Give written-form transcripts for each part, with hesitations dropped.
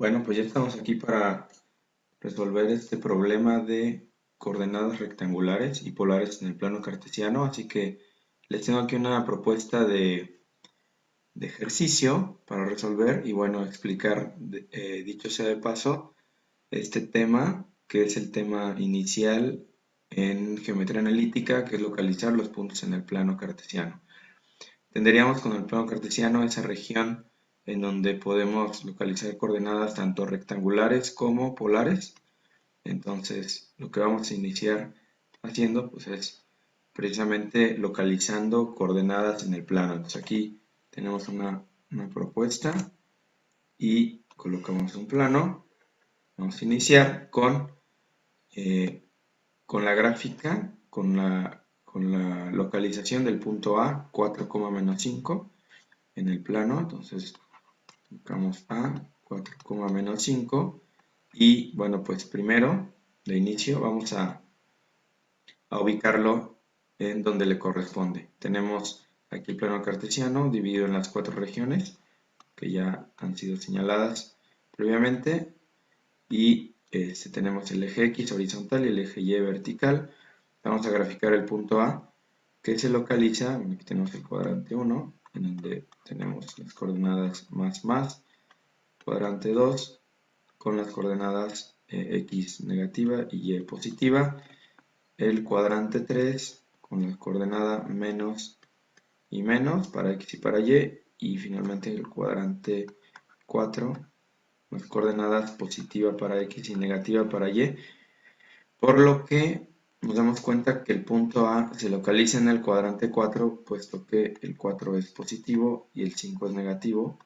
Bueno, pues ya estamos aquí para resolver este problema de coordenadas rectangulares y polares en el plano cartesiano, así que les tengo aquí una propuesta de ejercicio para resolver y bueno, explicar, dicho sea de paso, este tema que es el tema inicial en geometría analítica, que es localizar los puntos en el plano cartesiano. Tendríamos con el plano cartesiano esa región en donde podemos localizar coordenadas tanto rectangulares como polares. Entonces, lo que vamos a iniciar haciendo pues es precisamente localizando coordenadas en el plano. Entonces aquí tenemos una propuesta y colocamos un plano. Vamos a iniciar eh, con la gráfica, con la localización del punto A, 4, -5 en el plano. Entonces buscamos A, 4, -5 y bueno, pues primero de inicio vamos a ubicarlo en donde le corresponde. Tenemos aquí el plano cartesiano dividido en las 4 regiones que ya han sido señaladas previamente y tenemos el eje X horizontal y el eje Y vertical. Vamos a graficar el punto A que se localiza, aquí tenemos el cuadrante 1 en donde tenemos las coordenadas más, cuadrante 2 con las coordenadas X negativa y Y positiva, el cuadrante 3 con la coordenada menos y menos para X y para y finalmente el cuadrante 4, las coordenadas positiva para X y negativa para Y, por lo que nos damos cuenta que el punto A se localiza en el cuadrante 4, puesto que el 4 es positivo y el 5 es negativo,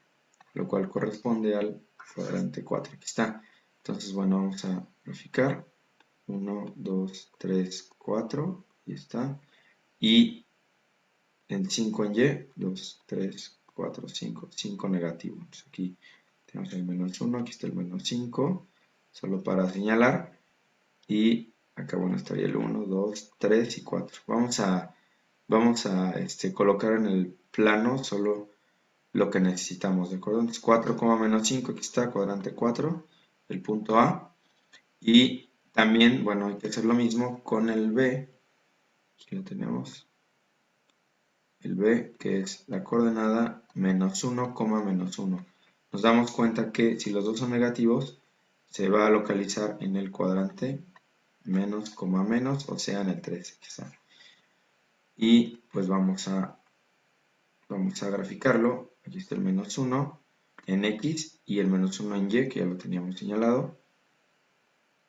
lo cual corresponde al cuadrante 4. Aquí está. Entonces, bueno, vamos a graficar. 1, 2, 3, 4. Y está. Y en 5 en Y, 2, 3, 4, 5. 5 negativo. Entonces aquí tenemos el menos 1, aquí está el menos 5. Solo para señalar. Y acá, bueno, estaría el 1, 2, 3 y 4. Vamos a colocar en el plano solo lo que necesitamos, ¿de acuerdo? Entonces 4, -5, aquí está, cuadrante 4, el punto A. Y también, bueno, hay que hacer lo mismo con el B, aquí lo tenemos, el B, que es la coordenada -1, -1. Nos damos cuenta que si los dos son negativos, se va a localizar en el cuadrante menos, menos, o sea, en el 13, quizá. Y pues vamos a graficarlo. Aquí está el menos 1 en X y el menos 1 en Y, que ya lo teníamos señalado.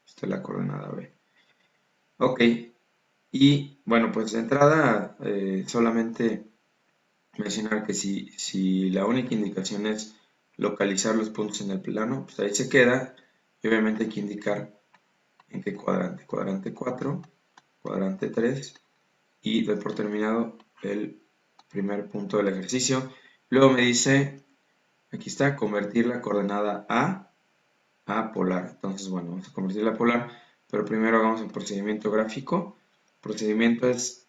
Esta es la coordenada B. Ok, y bueno, pues de entrada solamente mencionar que si la única indicación es localizar los puntos en el plano, pues ahí se queda. Y obviamente hay que indicar en qué cuadrante. Cuadrante 4, cuadrante 3 y doy por terminado el primer punto del ejercicio. Luego me dice, aquí está, convertir la coordenada a polar. Entonces, bueno, vamos a convertirla a polar, pero primero hagamos el procedimiento gráfico. El procedimiento es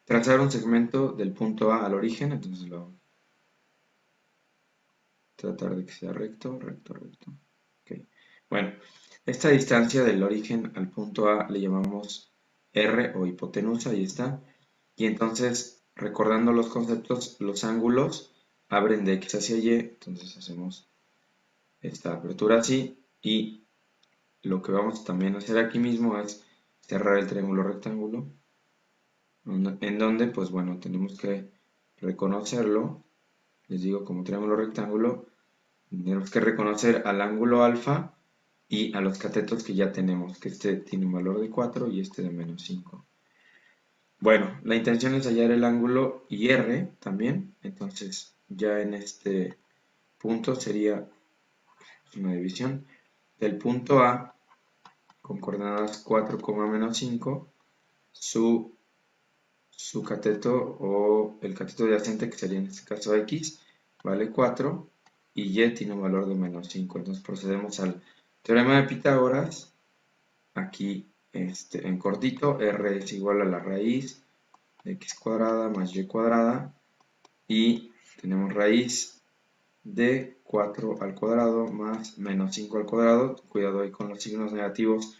trazar un segmento del punto A al origen, entonces lo vamos a tratar de que sea recto, recto, recto. Okay. Bueno, esta distancia del origen al punto A le llamamos R o hipotenusa, ahí está. Y entonces, recordando los conceptos, los ángulos abren de X hacia Y, entonces hacemos esta apertura así y lo que vamos también a hacer aquí mismo es cerrar el triángulo rectángulo, en donde, pues bueno, tenemos que reconocerlo, les digo como triángulo rectángulo, tenemos que reconocer al ángulo alfa y a los catetos que ya tenemos, que este tiene un valor de 4 y este de menos 5. Bueno, la intención es hallar el ángulo y R también, entonces ya en este punto sería una división del punto A con coordenadas 4, -5, su cateto o el cateto adyacente, que sería en este caso X, vale 4 y Y tiene un valor de menos 5. Entonces procedemos al teorema de Pitágoras. Aquí en cortito, R es igual a la raíz de X cuadrada más Y cuadrada y tenemos raíz de 4 al cuadrado más menos 5 al cuadrado. Cuidado ahí con los signos negativos.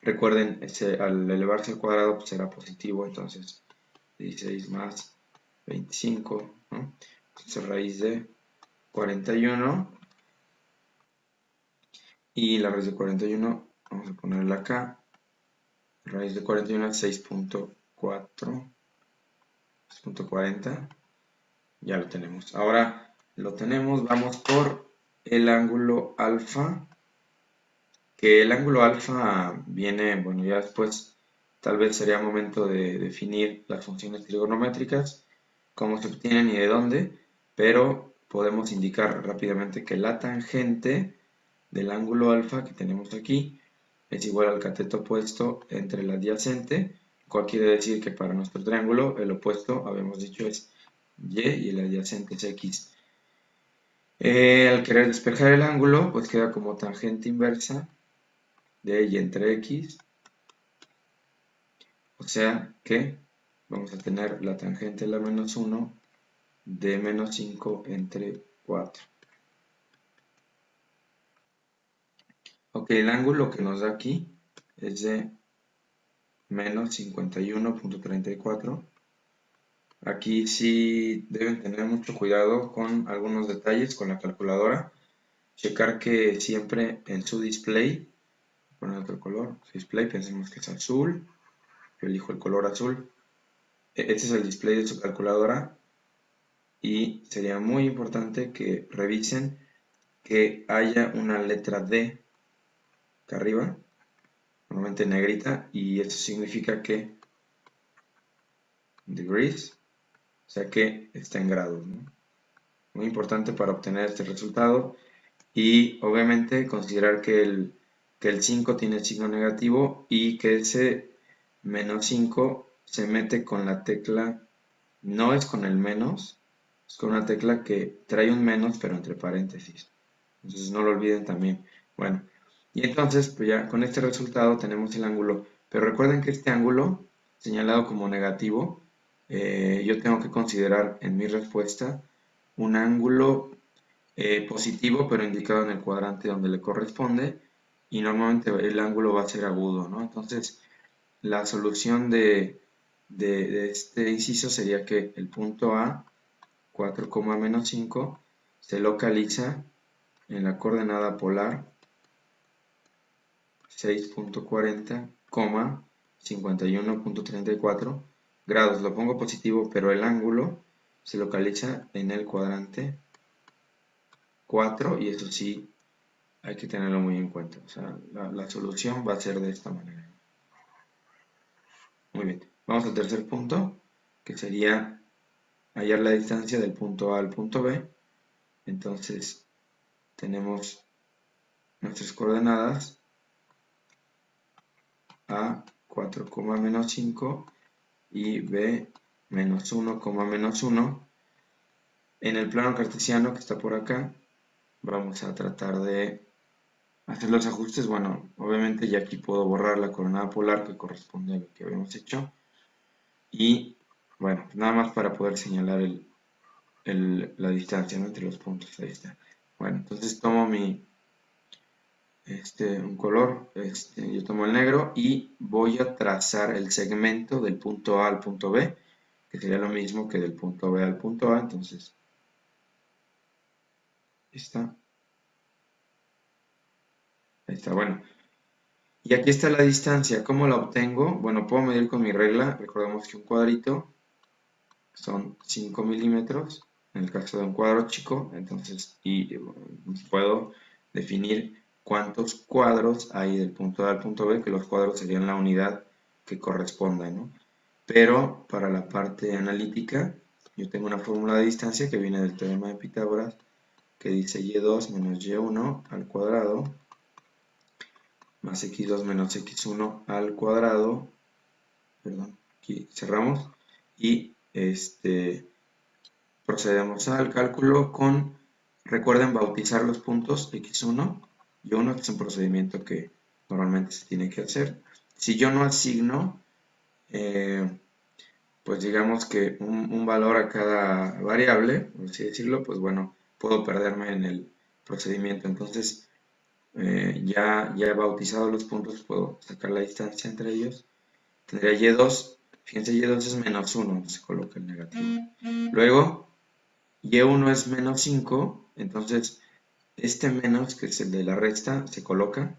Recuerden, al elevarse al cuadrado pues será positivo, entonces 16 más 25, ¿no? Entonces raíz de 41 y la raíz de 41, vamos a ponerla acá, raíz de 41 es 6.4, 6.40, ya lo tenemos. Ahora lo tenemos, vamos por el ángulo alfa, que el ángulo alfa viene, bueno, ya después tal vez sería momento de definir las funciones trigonométricas, cómo se obtienen y de dónde, pero podemos indicar rápidamente que la tangente del ángulo alfa que tenemos aquí es igual al cateto opuesto entre el adyacente, cual quiere decir que para nuestro triángulo el opuesto, habíamos dicho, es y el adyacente es x. Al querer despejar el ángulo, pues queda como tangente inversa de y entre x, o sea que vamos a tener la tangente de la menos 1 de menos 5 entre 4. Ok, el ángulo que nos da aquí es de menos 51.34. Aquí sí deben tener mucho cuidado con algunos detalles con la calculadora. Checar que siempre en su display, poner otro color, su display, pensemos que es azul, yo elijo el color azul. Este es el display de su calculadora y sería muy importante que revisen que haya una letra D acá arriba, normalmente negrita, y eso significa que degrees, o sea que está en grados, ¿no? Muy importante para obtener este resultado. Y obviamente considerar que el 5 tiene signo negativo y que ese menos 5 se mete con la tecla, no es con el menos, es con una tecla que trae un menos pero entre paréntesis. Entonces no lo olviden también. Bueno, y entonces pues ya con este resultado tenemos el ángulo, pero recuerden que este ángulo señalado como negativo, yo tengo que considerar en mi respuesta un ángulo positivo, pero indicado en el cuadrante donde le corresponde, y normalmente el ángulo va a ser agudo, ¿no? Entonces, la solución de este inciso sería que el punto A, 4, menos 5, se localiza en la coordenada polar 6.40, 51.34 grados. Lo pongo positivo, pero el ángulo se localiza en el cuadrante 4, y eso sí hay que tenerlo muy en cuenta. O sea, la solución va a ser de esta manera. Muy bien. Vamos al tercer punto, que sería hallar la distancia del punto A al punto B. Entonces, tenemos nuestras coordenadas. A 4, menos 5 y B menos 1, menos 1. En el plano cartesiano que está por acá, vamos a tratar de hacer los ajustes. Bueno, obviamente ya aquí puedo borrar la coordenada polar que corresponde a lo que habíamos hecho. Y bueno, nada más para poder señalar la distancia, ¿no?, entre los puntos. Ahí está. Bueno, entonces tomo un color, yo tomo el negro y voy a trazar el segmento del punto A al punto B, que sería lo mismo que del punto B al punto A. Entonces, ahí está, bueno. Y aquí está la distancia. ¿Cómo la obtengo? Bueno, puedo medir con mi regla. Recordemos que un cuadrito son 5 milímetros, en el caso de un cuadro chico. Entonces, puedo definir cuántos cuadros hay del punto A al punto B, que los cuadros serían la unidad que corresponda, ¿no? Pero para la parte analítica, yo tengo una fórmula de distancia que viene del teorema de Pitágoras, que dice y2 menos y1 al cuadrado más x2 menos x1 al cuadrado, perdón, aquí cerramos, y procedemos al cálculo con, recuerden bautizar los puntos x1 y 1, que es un procedimiento que normalmente se tiene que hacer. Si yo no asigno, pues digamos que un valor a cada variable, por así decirlo, pues bueno, puedo perderme en el procedimiento. Entonces, ya he bautizado los puntos, puedo sacar la distancia entre ellos. Tendría y2, fíjense, y2 es -1, se coloca el negativo. Luego, y1 es -5, entonces este menos, que es el de la resta, se coloca,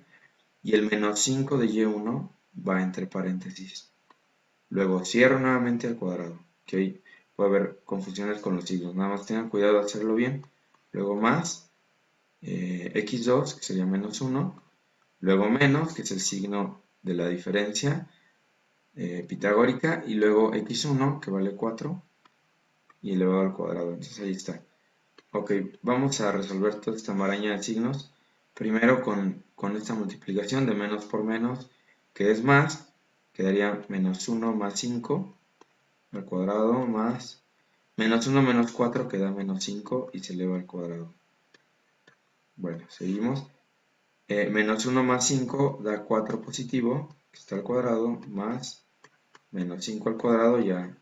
y el -5 de y1 va entre paréntesis. Luego cierro nuevamente al cuadrado, que ahí puede haber confusiones con los signos, nada más tengan cuidado de hacerlo bien. Luego más, x2, que sería -1, luego menos, que es el signo de la diferencia pitagórica, y luego x1, que vale 4, y elevado al cuadrado. Entonces ahí está. Ok, vamos a resolver toda esta maraña de signos. Primero con esta multiplicación de menos por menos, que es más, quedaría -1 más 5 al cuadrado más -1 menos 4 que da -5 y se eleva al cuadrado. Bueno, seguimos. -1 más 5 da 4 positivo, que está al cuadrado, más -5 al cuadrado, ya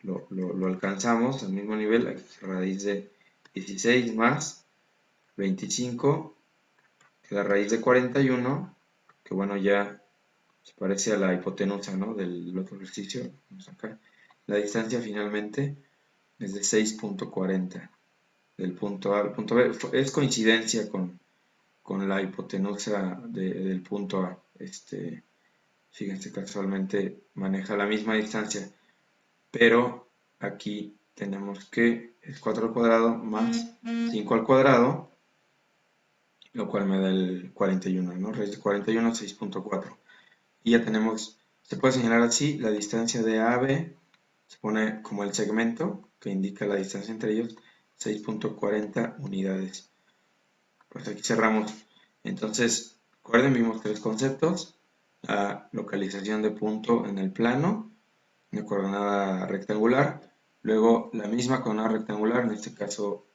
lo alcanzamos al mismo nivel. Aquí raíz de 16 más 25, que la raíz de 41, que bueno, ya se parece a la hipotenusa, ¿no?, del otro ejercicio. Vamos acá. La distancia finalmente es de 6.40 del punto A al punto B. Es coincidencia con la hipotenusa del punto A. Fíjense, casualmente maneja la misma distancia, pero aquí tenemos que es 4 al cuadrado más 5 al cuadrado, lo cual me da el 41, ¿no? Raíz de 41, 6.4. Y ya tenemos, se puede señalar así, la distancia de A a B, se pone como el segmento que indica la distancia entre ellos, 6.40 unidades. Pues aquí cerramos. Entonces, recuerden, vimos tres conceptos: la localización de punto en el plano, una coordenada rectangular, luego la misma coordenada rectangular, en este caso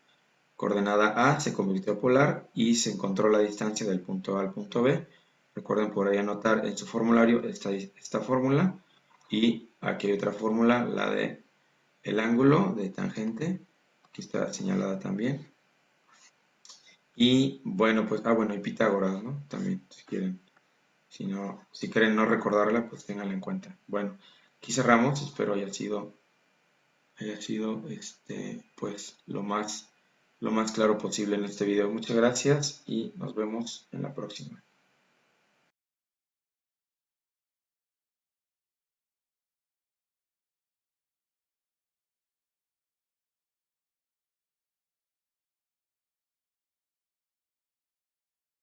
coordenada A, se convirtió a polar y se encontró la distancia del punto A al punto B. Recuerden por ahí anotar en su formulario esta fórmula, y aquí hay otra fórmula, la de el ángulo de tangente, aquí está señalada también. Y bueno, pues, bueno, y Pitágoras, ¿no? También, si quieren. Si quieren no recordarla, pues ténganla en cuenta. Bueno, aquí cerramos. Espero haya sido pues lo más claro posible en este video. Muchas gracias y nos vemos en la próxima.